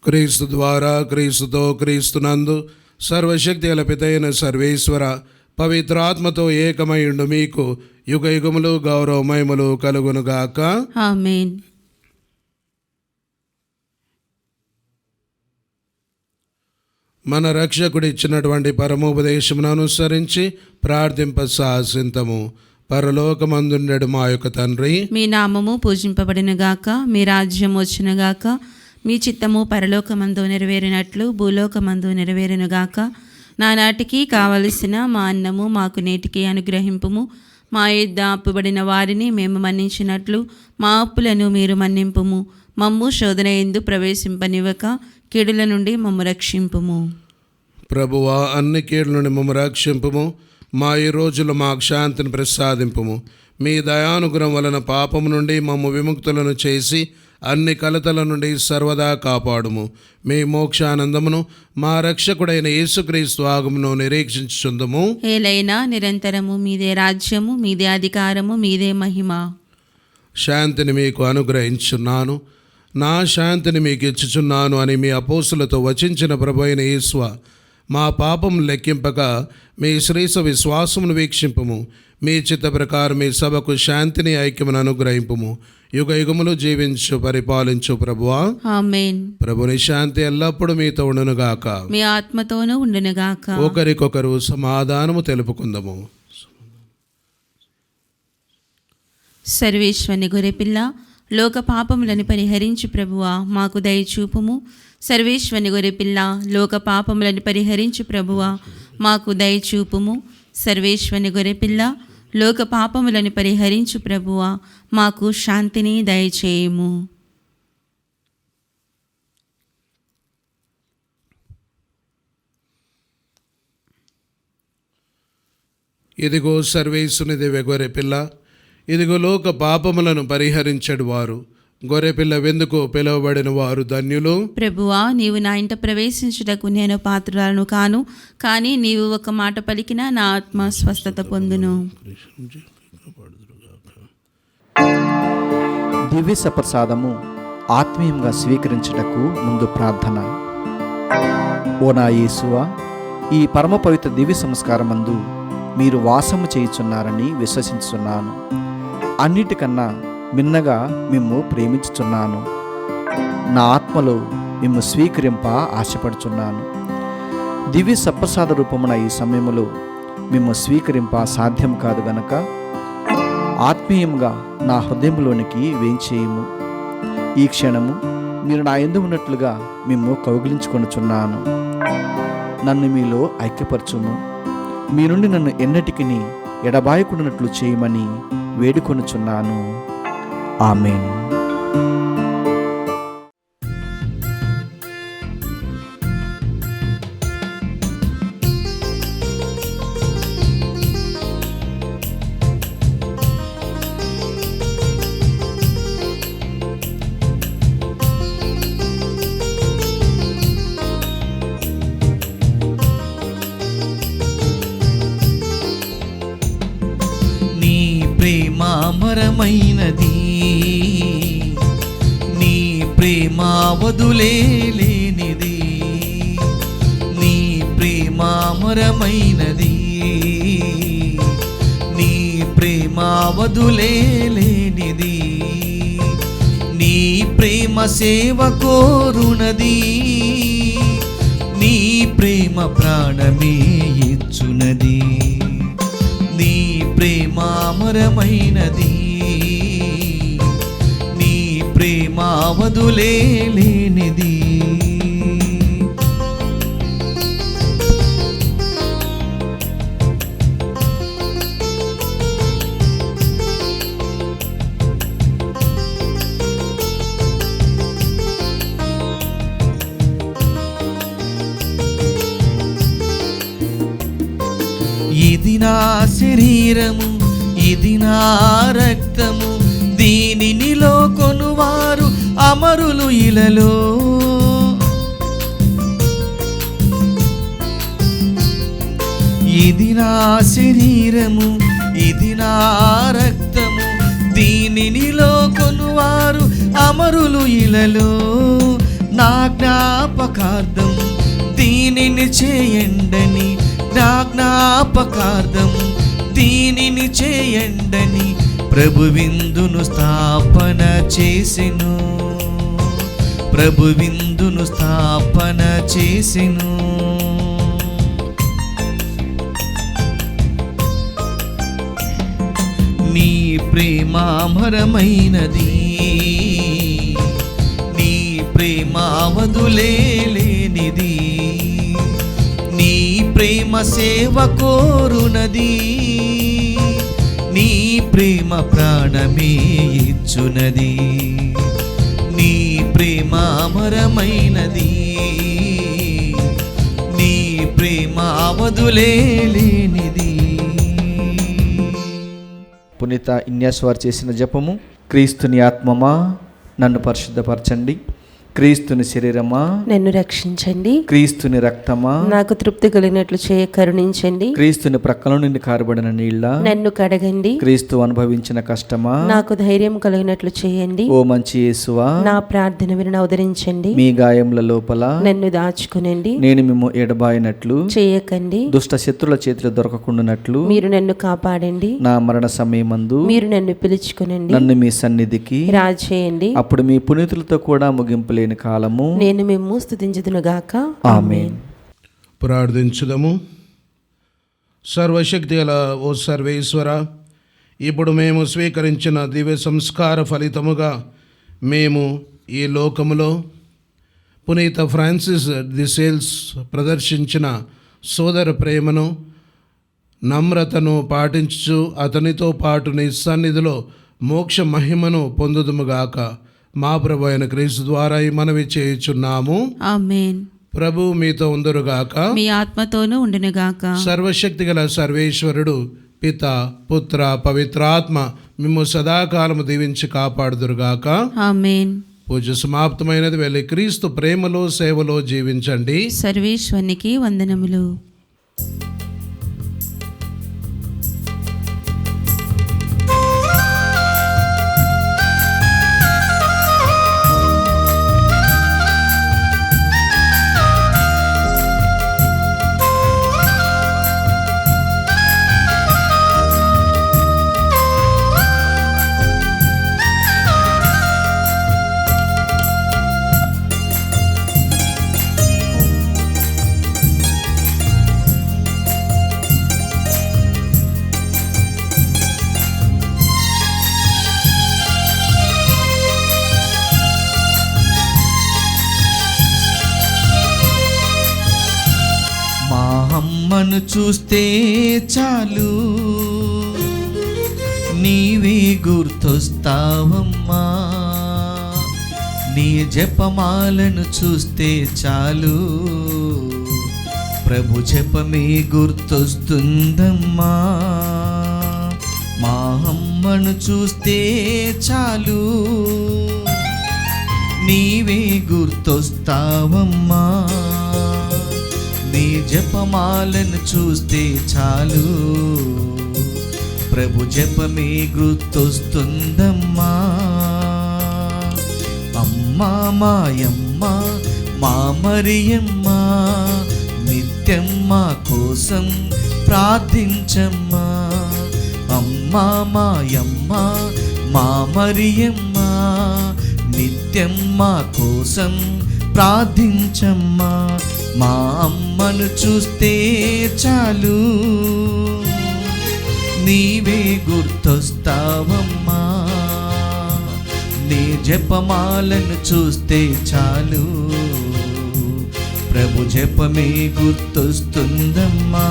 క్రీస్తు ద్వారా, క్రీస్తుతో, క్రీస్తునందు సర్వశక్తి గల పితైన సర్వేశ్వర పవిత్రాత్మతో ఏకమైండు మీకు యుగ యుగములు గౌరవ మహిమలు కలుగునుగాక. ఆమేన్. మన రక్షకుడు ఇచ్చినటువంటి పరమోపదేశమును అనుసరించి ప్రార్థింప సాహసింతము. పరలోకమందుండెడు మా యొక్క తండ్రి, మీ నామము పూజింపబడినగాక, మీ రాజ్యం వచ్చునుగాక, మీ చిత్తము పరలోకమందు నెరవేరినట్లు భూలోకమందు నెరవేరునుగాక. నానాటికి కావలసిన మా అన్నము మాకు నేటికి అనుగ్రహింపుము. మా యొద్ద అప్పుబడిన వారిని మేము మన్నించినట్లు మా అప్పులను మీరు మన్నింపుము. మమ్ము శోధన యందు ప్రవేశింపనివ్వక కీడుల నుండి మమ్ము రక్షింపుము. ప్రభువా, అన్ని కీడుల నుండి మమ్ము రక్షింపుము. మా ఈ రోజులు మాకు శాంతిని ప్రసాదింపుము. మీ దయానుగ్రహం వలన పాపము నుండి మమ్ము విముక్తులను చేసి అన్ని కలతల నుండి సర్వదా కాపాడుము. మీ మోక్షానందమును మా రక్షకుడైన యేసుక్రీస్తు ఆగమును నిరీక్షించుచుందుము. ఏలైనా నిరంతరము మీదే రాజ్యము, మీదే అధికారము, మీదే మహిమ. శాంతిని మీకు అనుగ్రహించున్నాను, నా శాంతిని మీకు ఇచ్చుచున్నాను అని మీ అపోస్తులతో వచించిన ప్రభు అయిన యేసువ, మా పాపం లెక్కింపక మీ శ్రీస విశ్వాసమును వీక్షింపుము. మీ చిత్త ప్రకారం మీ సభకు శాంతిని ఐక్యమును అనుగ్రహింపుము. యుగ యుగములు జీవించు పరిపాలించు ప్రభువా. ఆమేన్. ప్రభుని శాంతి ఎల్లప్పుడూ మీతో ఉండునుగాక, మీ ఆత్మతోనూ ఉండునుగాక. ఒకరికొకరు సమాధానము తెలుపుకుందము. సర్వేశ్వని గొర్రెపిల్ల, లోక పాపములను పరిహరించు ప్రభువా, మాకు దయచూపుము. సర్వేశ్వని గొర్రెపిల్ల, లోక పాపములను పరిహరించు ప్రభువా, మాకు దయచూపుము. సర్వేశ్వని గొర్రెపిల్ల, లోక పాపములను పరిహరించు ప్రభువా, మాకు శాంతిని దయచేయము. ఇదిగో సర్వేశ్వని దివ్య గొర్రెపిల్ల, ఇదిగో లోక పాపములను పరిహరించడు వారు. గొర్రెపిల్ల వెందుకు పిలువబడిన వారు ధన్యులు. ప్రభువా, నీవు నా ఇంట ప్రవేశించుటకు నేను పాత్రురాలను కాను, కానీ నీవు ఒక మాట పలికినా నా ఆత్మ స్వస్థత పొందును. దివ్య సప్రసాదము ఆత్మీయంగా స్వీకరించుటకు ముందు ప్రార్థన. ఓ నా యేసువా, ఈ పరమ పవిత్ర దివ్య సంస్కారమందు మీరు వాసము చేయుచున్నారని విశ్వసించుచున్నాను. అన్నిటికన్నా మిన్నగా మిమ్ము ప్రేమించుచున్నాను. నా ఆత్మలో మిమ్ము స్వీకరింప ఆశపడుచున్నాను. దివ్య సప్రసాద రూపమున ఈ సమయములో మిమ్ము స్వీకరింప సాధ్యం కాదు గనక ఆత్మీయంగా నా హృదయంలోనికి వేంచేయము. ఈ క్షణము మీరు నా యందు ఉన్నట్లుగా మిమ్ము కౌగిలించుకొనుచున్నాను. నన్ను మీలో ఐక్యపరచుము. మీ నుండి నన్ను ఎన్నటికిని ఎడబాయకుండానట్లు చేయమని వేడుకొనుచున్నాను. ఆమేన్. ప్రేమామరమైనది, నీ ప్రేమ వదులేనిది. నీ ప్రేమామరమైనది, నీ ప్రేమ వదులేనిది. నీ ప్రేమ సేవ కోరునది, నీ ప్రేమ ప్రాణమే ఇచ్చునది. నీ ప్రేమామరమైనది, నీ ప్రేమ వదులేనిది. ఇది నా శరీరము, ఇది నా రక్తము, దీనినిలో కొనువారు అమరులు ఇలలో. ఇది నా శరీరము, ఇది నా రక్తము, దీనినిలో కొనువారు అమరులు ఇలలో. నా జ్ఞాపకార్థం దీనిని చేయండని, నా జ్ఞాపకార్థం దీనిని చేయండని ప్రభు విందును స్థాపన చేసెను. ప్రభు విందును స్థాపన చేసెను. నీ ప్రేమామరమైనది, నీ ప్రేమ వదులేనిది. నీ ప్రేమ సేవ కోరునది, నీ ప్రేమ ప్రాణమే ఇచ్చునది. నీ ప్రేమ అమరమైనది, నీ ప్రేమ వదులేనిది. పునీత ఇన్యాస్ వారు చేసిన జపము. క్రీస్తుని ఆత్మమా నన్ను పరిశుద్ధపరచండి, క్రీస్తుని శరీరమా నన్ను రక్షించండి, క్రీస్తుని రక్తమా నాకు తృప్తి కలిగినట్లు చేయ కరుణించండి, క్రీస్తుని ప్రక్కల నుండి కారబడిన నీళ్ళ నన్ను కడగండి, క్రీస్తు అనుభవించిన కష్టమా నాకు ధైర్యం కలిగినట్లు చేయండి. ఓ మంచి యేసువా నా ప్రార్థన విని ఉదరించండి, మీ గాయముల లోపల నన్ను దాచుకునండి, నేను మిమ్ము ఎడబాయినట్లు చేయకండి, దుష్ట శత్రుల చేతిలో దొరకకుండానట్లు మీరు నన్ను కాపాడండి, నా మరణ సమయమందు మీరు నన్ను పిలుచుకునండి, నన్ను మీ సన్నిధికి రాజేయండి. అప్పుడు మీ పునీతులతో కూడా ముగింపు లేని కాలము నేను మిమ్ము స్తుతించుదునుగాక. ఆమేన్. ప్రార్థించుదము. సర్వశక్తి గల ఓ సర్వేశ్వర, ఇప్పుడు మేము స్వీకరించిన దివ్య సంస్కార ఫలితముగా మేము ఈ లోకములో పునీత ఫ్రాన్సిస్ ది సేల్స్ ప్రదర్శించిన సోదర ప్రేమను, నమ్రతను పాటించు అతనితో పాటు నీ సన్నిధిలో మోక్ష మహిమను పొందుదుముగాక. మా ప్రభు అయిన క్రీస్తు ద్వారా ఈ మనవి చేయుచున్నాము. ఆమేన్. ప్రభు మీతో ఉందురుగాక, మీ ఆత్మతోనూ ఉండునుగాక. సర్వశక్తి గల సర్వేశ్వరుడు పిత పుత్ర పవిత్రాత్మ మిమ్ము సదాకాలము దీవించి కాపాడుదురుగాక. ఆమేన్. పూజ సమాప్తమైనది. వెళ్ళి క్రీస్తు ప్రేమలో సేవలో జీవించండి. సర్వేశ్వరునికి వందనములు. చూస్తే చాలు నీవే గుర్తొస్తావమ్మా. నీ జపమాలను చూస్తే చాలు ప్రభు జపమే గుర్తొస్తుందమ్మా. మా అమ్మను చూస్తే చాలు నీవే గుర్తొస్తావమ్మా. నీ జపమాలను చూస్తే చాలు ప్రభు జపమే గుర్తొస్తుందమ్మా. అమ్మా మాయమ్మ మా మరియమ్మ నిత్యం మా కోసం ప్రార్థించమ్మా. అమ్మా మాయమ్మ మా మరియమ్మ నిత్యం మా కోసం ప్రార్థించమ్మా. మా అమ్మను చూస్తే చాలు నీవే గుర్తొస్తావమ్మా. నీ జపమాలను చూస్తే చాలు ప్రభు జపమే గుర్తొస్తుందమ్మా.